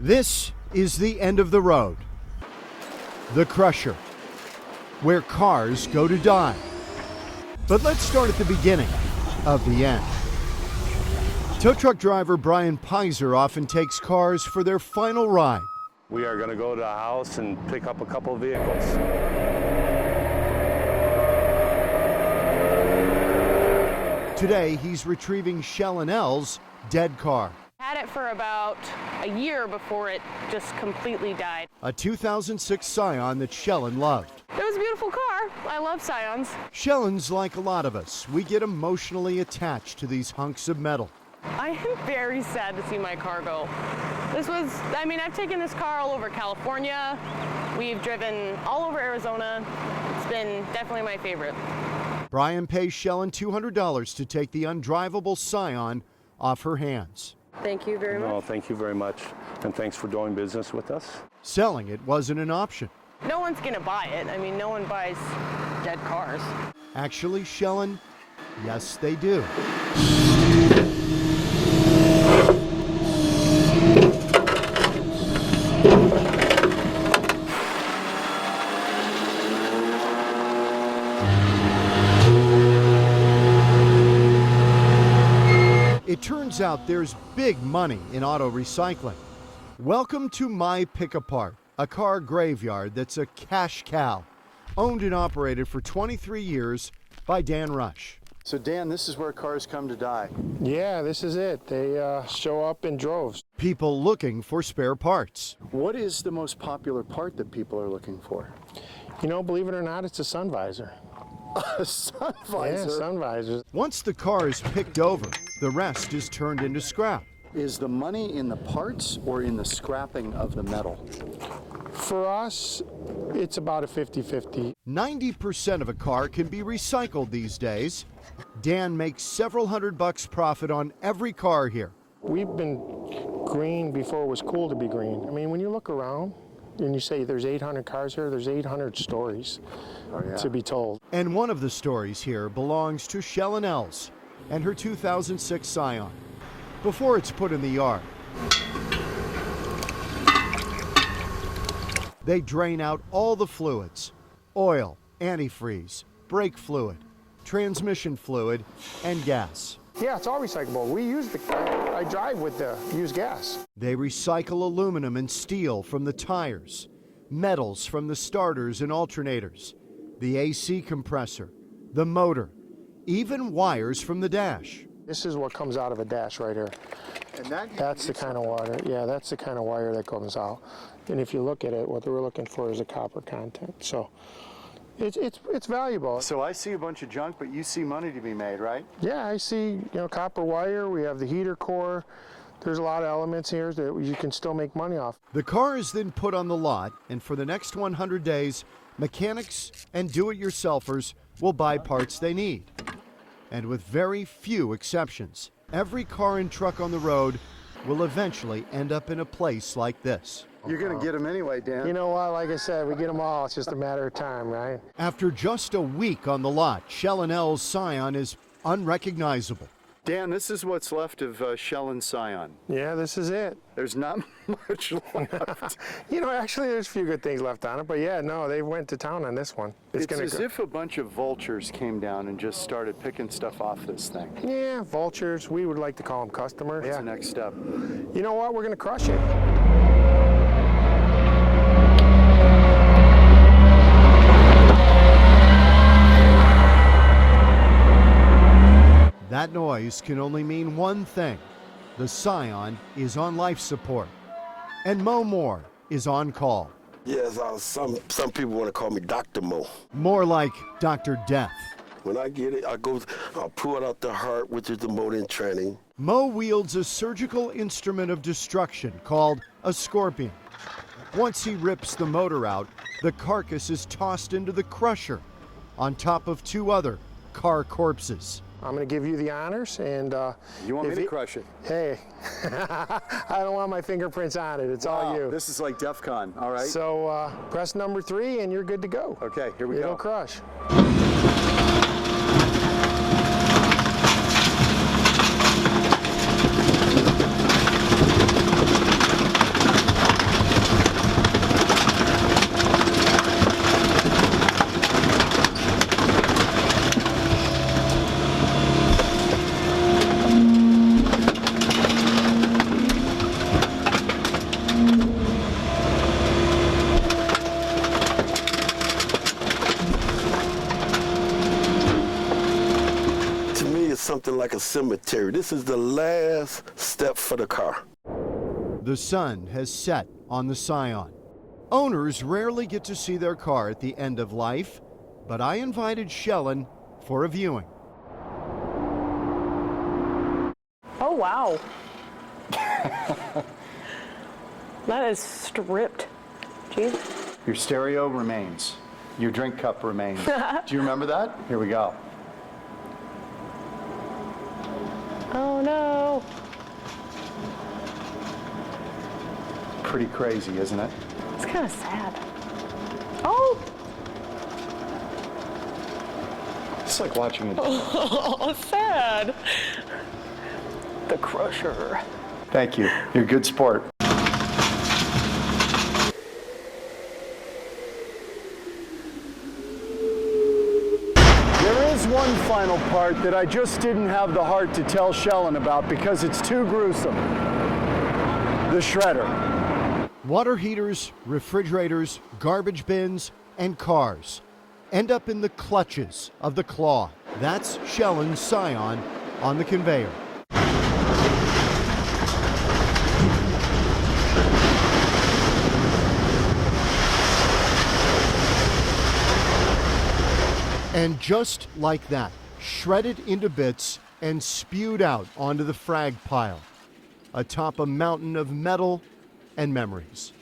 This is the end of the road. The Crusher, where cars go to die. But let's start at the beginning of the end. Tow truck driver Brian Pizer often takes cars for their final ride. We are going to go to a house and pick up a couple of vehicles. Today, he's retrieving Shell&L's dead car. Had it for about a year before it just completely died. A 2006 Scion that Shellen loved. It was a beautiful car. I love Scions. Shellen's like a lot of us. We get emotionally attached to these hunks of metal. I am very sad to see my car go. I've taken this car all over California. We've driven all over Arizona. It's been definitely my favorite. Brian pays Shellen $200 to take the undrivable Scion off her hands. Thank you very much. No, thank you very much, and thanks for doing business with us. Selling it wasn't an option. No one's gonna buy it. No one buys dead cars. Actually, Shellen, yes, they do. It turns out there's big money in auto recycling. Welcome to My Pick Apart, a car graveyard that's a cash cow, owned and operated for 23 years by Dan Rush. So Dan, this is where cars come to die. Yeah, this is it. They show up in droves. People looking for spare parts. What is the most popular part that people are looking for? You know, believe it or not, it's a sun visor. A sun visor? Yeah, sun visors. Once the car is picked over, the rest is turned into scrap. Is the money in the parts or in the scrapping of the metal? For us, it's about a 50-50. 90% of a car can be recycled these days. Dan makes several $100 profit on every car here. We've been green before it was cool to be green. When you look around and you say there's 800 cars here, there's 800 stories to be told. And one of the stories here belongs to Shell&L's and her 2006 Scion. Before it's put in the yard, they drain out all the fluids: oil, antifreeze, brake fluid, transmission fluid, and gas. Yeah, it's all recyclable. I drive with the used gas. They recycle aluminum and steel from the tires, metals from the starters and alternators, the AC compressor, the motor, even wires from the dash. This is what comes out of a dash right here. And That's the kind of water. Yeah, that's the kind of wire that comes out. And if you look at it, what we're looking for is a copper content. So it's valuable. So I see a bunch of junk, but you see money to be made, right? Yeah, I see, copper wire. We have the heater core. There's a lot of elements here that you can still make money off. The car is then put on the lot, and for the next 100 days, mechanics and do-it-yourselfers will buy parts they need. And with very few exceptions, every car and truck on the road will eventually end up in a place like this. You're going to get them anyway, Dan. You know what? Like I said, we get them all. It's just a matter of time, right? After just a week on the lot, Shell&L's Scion is unrecognizable. Dan, this is what's left of Shell and Scion. Yeah, this is it. There's not much left. Actually, there's a few good things left on it, but yeah, no, they went to town on this one. It's as if a bunch of vultures came down and just started picking stuff off this thing. Yeah, vultures. We would like to call them customers. What's the next step? You know what? We're going to crush it. That noise can only mean one thing. The Scion is on life support. And Mo Moore is on call. Yes, some people want to call me Dr. Mo. More like Dr. Death. When I get it, I'll pull out the heart, which is the motor in training. Mo wields a surgical instrument of destruction called a scorpion. Once he rips the motor out, the carcass is tossed into the crusher on top of two other car corpses. I'm going to give you the honors, and You want me to crush it? Hey, I don't want my fingerprints on it. It's all you. This is like DEF CON, all right? So press number 3, and you're good to go. Okay, here we It'll go. crush. like a cemetery. This is the last step for the car. The sun has set on the Scion. Owners rarely get to see their car at the end of life, but I invited Shellen for a viewing. Oh, wow. That is stripped. Jeez. Your stereo remains. Your drink cup remains. Do you remember that? Here we go. Oh, no. Pretty crazy, isn't it? It's kind of sad. Oh! It's like watching it. Oh, sad. The Crusher. Thank you. You're a good sport. There is one final part that I just didn't have the heart to tell Shellen about because it's too gruesome. The shredder. Water heaters, refrigerators, garbage bins, and cars end up in the clutches of the claw. That's Shellen's Scion on the conveyor. And just like that, shredded into bits and spewed out onto the frag pile, atop a mountain of metal and memories.